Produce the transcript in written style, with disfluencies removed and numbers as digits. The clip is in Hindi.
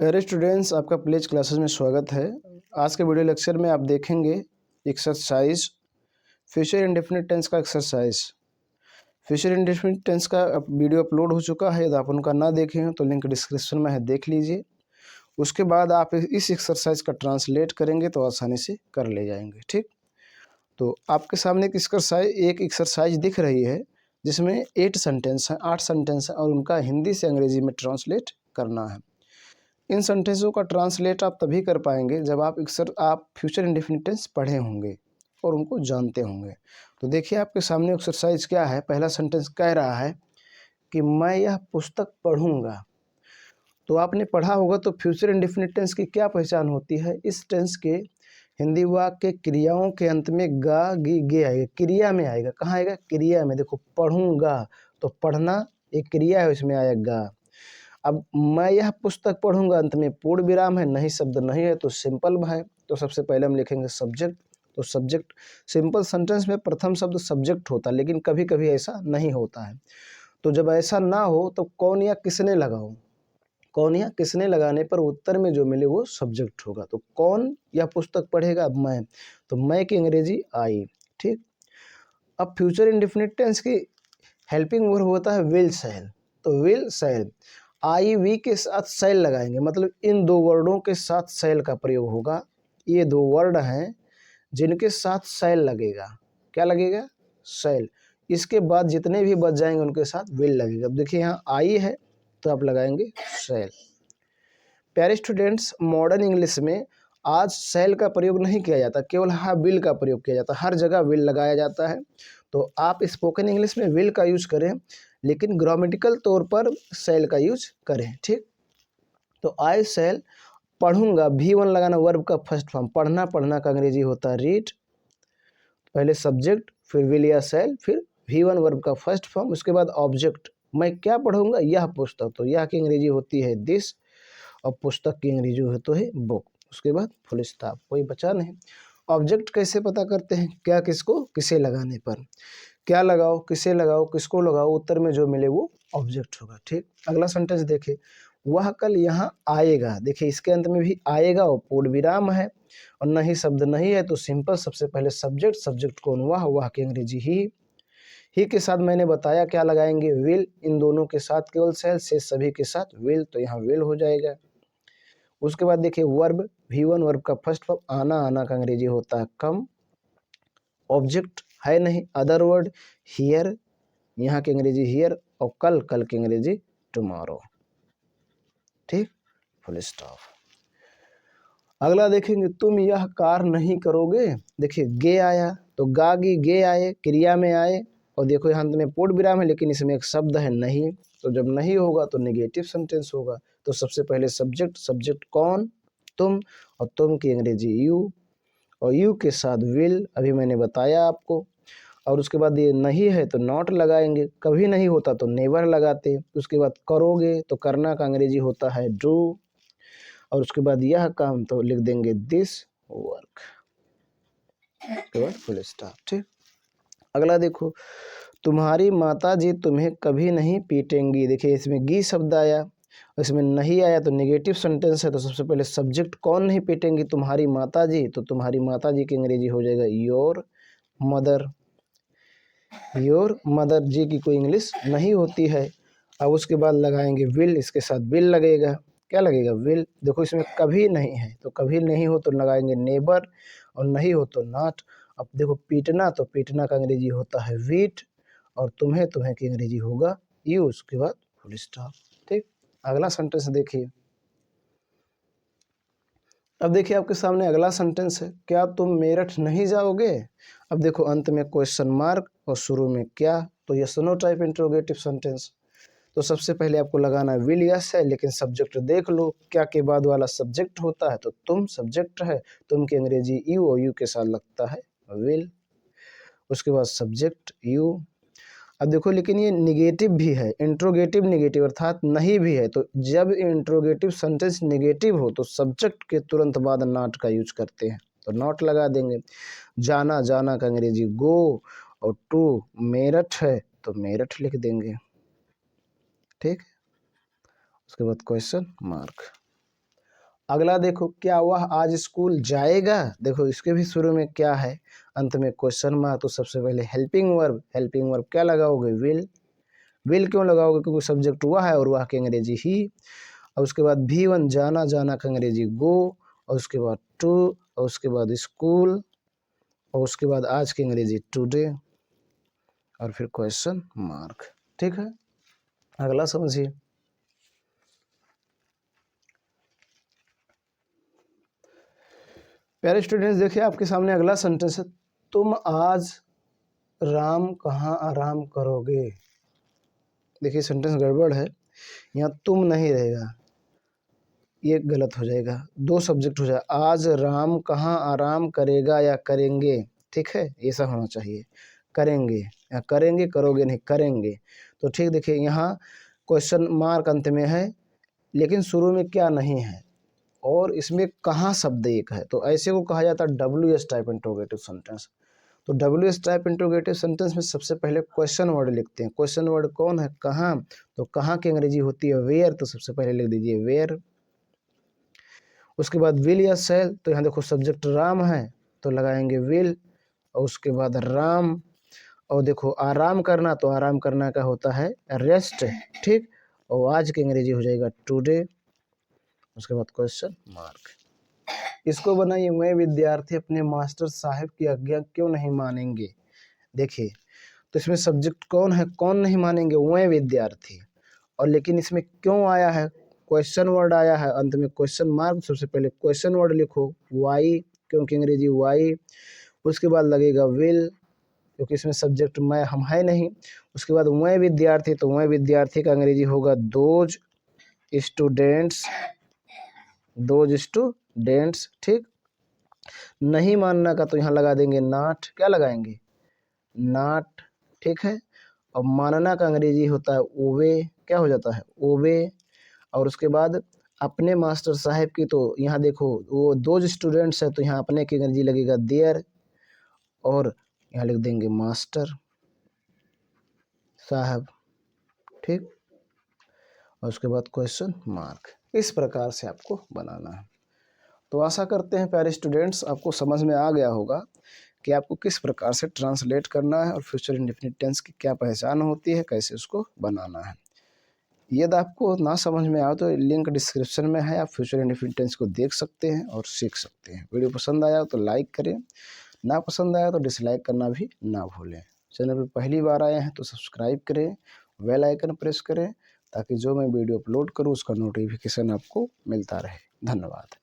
प्यारे स्टूडेंट्स, आपका प्लेज क्लासेस में स्वागत है। आज के वीडियो लेक्चर में आप देखेंगे एक्सरसाइज फ्यूचर इंडेफिनिट टेंस का एक्सरसाइज। फ्यूचर इंडेफिनिट टेंस का वीडियो अपलोड हो चुका है। यदि आप उनका ना देखे हैं तो लिंक डिस्क्रिप्शन में है, देख लीजिए। उसके बाद आप इस एक्सरसाइज का ट्रांसलेट करेंगे तो आसानी से कर ले जाएंगे। ठीक, तो आपके सामने एक एक्सरसाइज दिख रही है जिसमें 8 सेंटेंस हैं, 8 सेंटेंस हैं और उनका हिंदी से अंग्रेजी में ट्रांसलेट करना है। इन सेंटेंसों का ट्रांसलेट आप तभी कर पाएंगे जब आप फ्यूचर इंडेफिनिट टेंस पढ़े होंगे और उनको जानते होंगे। तो देखिए आपके सामने एक्सरसाइज क्या है। पहला सेंटेंस कह रहा है कि मैं यह पुस्तक पढ़ूंगा। तो आपने पढ़ा होगा तो फ्यूचर इंडेफिनिट टेंस की क्या पहचान होती है। इस टेंस के हिंदी वाक्य के क्रियाओं के अंत में गा गी गे आएगा, क्रिया में आएगा। कहाँ आएगा? क्रिया में। देखो पढ़ूंगा तो पढ़ना एक क्रिया है, उसमें आएगा। अब मैं यह पुस्तक पढ़ूंगा, अंत में पूर्ण विराम है, नहीं शब्द नहीं है तो सिंपल है। तो सबसे पहले हम लिखेंगे सब्जेक्ट। तो सब्जेक्ट सिंपल सेंटेंस में प्रथम शब्द सब्जेक्ट होता है, लेकिन कभी कभी ऐसा नहीं होता है। तो जब ऐसा ना हो तो कौन या किसने लगाओ। कौन या किसने लगाने पर उत्तर में जो मिले वो सब्जेक्ट होगा। तो कौन यह पुस्तक पढ़ेगा? मैं। तो मैं की अंग्रेजी आई। ठीक, अब फ्यूचर इंडेफिनिट टेंस की हेल्पिंग वर्ब होता है विल शैल। तो विल शैल आई वी के साथ शैल लगाएंगे, मतलब इन दो वर्डों के साथ शैल का प्रयोग होगा। ये दो वर्ड हैं जिनके साथ शैल लगेगा। क्या लगेगा? शैल। इसके बाद जितने भी बच जाएंगे उनके साथ विल लगेगा। अब देखिए यहाँ आई है तो आप लगाएंगे शैल। प्यारे स्टूडेंट्स, मॉडर्न इंग्लिश में आज शैल का प्रयोग नहीं किया जाता, केवल हाँ विल का प्रयोग किया जाता है। हर जगह विल लगाया जाता है। तो आप स्पोकन इंग्लिश में विल का यूज करें, लेकिन ग्रामेटिकल तौर पर शैल का यूज करें। ठीक, तो आई शैल पढ़ूंगा, V1 लगाना वर्ब का फर्स्ट फॉर्म। पढ़ना का अंग्रेजी होता है रीड। पहले सब्जेक्ट, फिर विल या शैल, फिर V1 वर्ब का फर्स्ट फॉर्म। उसके बाद ऑब्जेक्ट, मैं क्या पढ़ूंगा? यह पुस्तक। तो यह की अंग्रेजी होती है दिस और पुस्तक की अंग्रेजी होती है बुक। उसके बाद फुल स्टॉप, कोई बचा नहीं। ऑब्जेक्ट कैसे पता करते हैं? क्या किसको किसे लगाने पर। क्या लगाओ, किसे लगाओ, किसको लगाओ, उत्तर में जो मिले वो ऑब्जेक्ट होगा। ठीक, अगला सेंटेंस देखिए, वह कल यहाँ आएगा। देखिए इसके अंत में भी आएगा और पूर्ण विराम है और नहीं शब्द नहीं है तो सिंपल। सबसे पहले सब्जेक्ट, सब्जेक्ट कौन? वह की अंग्रेजी ही के साथ मैंने बताया क्या लगाएंगे? विल। इन दोनों के साथ केवल शैल, से सभी के साथ विल, तो यहाँ विल हो जाएगा। उसके बाद देखिए वर्ब, V1 वर्ब का फर्स्ट फॉर्म। आना का अंग्रेजी होता है कम। ऑब्जेक्ट है नहीं, अदर वर्ड हियर, यहाँ की अंग्रेजी हियर और कल की अंग्रेजी टुमारो। ठीक, फुल स्टॉप। अगला देखेंगे, तुम यह कार नहीं करोगे। देखिए गे आया तो गागी गे आए, क्रिया में आए। और देखो यहाँ अंत में पूर्ण विराम है, लेकिन इसमें एक शब्द है नहीं। तो जब नहीं होगा तो नेगेटिव सेंटेंस होगा। तो सबसे पहले सब्जेक्ट, सब्जेक्ट कौन? तुम, और तुम की अंग्रेजी यू, और यू के साथ विल, अभी मैंने बताया आपको। और उसके बाद ये नहीं है तो नॉट लगाएंगे, कभी नहीं होता तो नेवर लगाते। उसके बाद करोगे तो करना का अंग्रेजी होता है डू, और उसके बाद यह काम तो लिख देंगे दिस वर्क, उसके बाद फुल स्टॉप। ठीक, अगला देखो, तुम्हारी माता जी तुम्हें कभी नहीं पीटेंगी। देखिए इसमें गी शब्द आया, इसमें नहीं आया तो नेगेटिव सेंटेंस है। तो सबसे पहले सब्जेक्ट कौन नहीं पीटेंगी? तुम्हारी माता जी। तो तुम्हारी माता जी की अंग्रेजी हो जाएगा योर मदर। योर मदर जी की कोई इंग्लिश नहीं होती है। अब उसके बाद लगाएंगे विल, इसके साथ विल लगेगा। क्या लगेगा? विल। देखो इसमें कभी नहीं है तो कभी नहीं हो तो लगाएंगे नेबर, और नहीं हो तो नॉट। अब देखो पीटना, तो पीटना का अंग्रेजी होता है वीट, और तुम्हें की अंग्रेजी होगा यू, उसके बाद फुल स्टॉप। ठीक, अगला सेंटेंस देखिए। अब देखिए आपके सामने अगला सेंटेंस है, क्या तुम मेरठ नहीं जाओगे। अब देखो अंत में क्वेश्चन मार्क और शुरू में क्या, तो yes no type interrogative sentence. तो सबसे पहले आपको लगाना विल यस है, लेकिन सब्जेक्ट देख लो, क्या के बाद वाला सब्जेक्ट होता है तो तुम सब्जेक्ट है, तुम की अंग्रेजी यू और यू के साथ लगता है विल। उसके बाद सब्जेक्ट यू। अब देखो लेकिन ये निगेटिव भी है, इंट्रोगेटिव निगेटिव अर्थात नहीं भी है। तो जब इंट्रोगेटिव सेंटेंस निगेटिव हो तो सब्जेक्ट के तुरंत बाद नॉट का यूज करते हैं, तो नॉट लगा देंगे। जाना का अंग्रेजी गो, और टू मेरठ है तो मेरठ लिख देंगे। ठीक, उसके बाद क्वेश्चन मार्क। अगला देखो, क्या वह आज स्कूल जाएगा। देखो इसके भी शुरू में क्या है, अंत में क्वेश्चन मार्क। तो सबसे पहले हेल्पिंग वर्ब क्या लगाओगे, विल क्यों लगाओगे, क्योंकि सब्जेक्ट वह है और वह की अंग्रेजी ही। और उसके बाद V1 जाना का अंग्रेजी गो, और उसके बाद टू, और उसके बाद स्कूल, और उसके बाद आज की अंग्रेजी टुडे, और फिर क्वेश्चन मार्क। ठीक है, अगला समझिए। प्यारे स्टूडेंट्स, देखिए आपके सामने अगला सेंटेंस है, तुम आज राम कहाँ आराम करोगे। देखिए सेंटेंस गड़बड़ है, यहाँ तुम नहीं रहेगा, ये गलत हो जाएगा, दो सब्जेक्ट हो जाए, आज राम कहाँ आराम करेगा या करेंगे। ठीक है, ऐसा होना चाहिए, करेंगे या करेंगे, करोगे नहीं, करेंगे। तो ठीक, देखिए यहाँ क्वेश्चन मार्क अंत में है, लेकिन शुरू में क्या नहीं है, और इसमें कहाँ शब्द एक है। तो ऐसे को कहा जाता है WS टाइप इंट्रोगेटिव सेंटेंस। तो WS टाइप इंट्रोगेटिव सेंटेंस में सबसे पहले क्वेश्चन वर्ड लिखते हैं। क्वेश्चन वर्ड कौन है, कहाँ। तो कहाँ की अंग्रेजी होती है वेयर, तो सबसे पहले लिख दीजिए वेयर। उसके बाद विल या सेल, तो यहाँ देखो सब्जेक्ट राम है तो लगाएंगे विल, और उसके बाद राम, और देखो आराम करना, तो आराम करना का होता है रेस्ट। ठीक, और आज की अंग्रेजी हो जाएगा टुडे। उसके बाद क्वेश्चन मार्क। इसको बनाइए, मैं विद्यार्थी अपने मास्टर साहब की आज्ञा क्यों नहीं मानेंगे। देखिए तो इसमें सब्जेक्ट कौन है, कौन नहीं मानेंगे, वह विद्यार्थी, और लेकिन इसमें क्यों आया है, क्वेश्चन वर्ड आया है, अंत में क्वेश्चन मार्क। सबसे पहले क्वेश्चन वर्ड लिखो वाई, क्योंकि अंग्रेजी वाई। उसके बाद लगेगा विल, क्योंकि इसमें सब्जेक्ट मैं हम है नहीं। उसके बाद वह विद्यार्थी, तो वह विद्यार्थी का अंग्रेजी होगा दोज स्टूडेंट्स, दोज स्टूडेंट्स। ठीक, नहीं मानना का तो यहाँ लगा देंगे नॉट, क्या लगाएंगे, नॉट। ठीक है, और मानना का अंग्रेजी होता है ओवे, क्या हो जाता है, ओवे। और उसके बाद अपने मास्टर साहब की, तो यहाँ देखो वो दो स्टूडेंट्स है, तो यहाँ अपने की अंग्रेजी लगेगा देयर, और यहाँ लिख देंगे मास्टर साहब। ठीक, और उसके बाद क्वेश्चन मार्क। इस प्रकार से आपको बनाना है। तो आशा करते हैं प्यारे स्टूडेंट्स आपको समझ में आ गया होगा कि आपको किस प्रकार से ट्रांसलेट करना है और फ्यूचर इंडेफिनिट टेंस की क्या पहचान होती है, कैसे उसको बनाना है। यदि आपको ना समझ में आए तो लिंक डिस्क्रिप्शन में है, आप फ्यूचर इंडेफिनिट टेंस को देख सकते हैं और सीख सकते हैं। वीडियो पसंद आया तो लाइक करें, ना पसंद आया तो डिसलाइक करना भी ना भूलें। चैनल पर पहली बार आए हैं तो सब्सक्राइब करें, बेल आइकन प्रेस करें, ताकि जो मैं वीडियो अपलोड करूं उसका नोटिफिकेशन आपको मिलता रहे। धन्यवाद।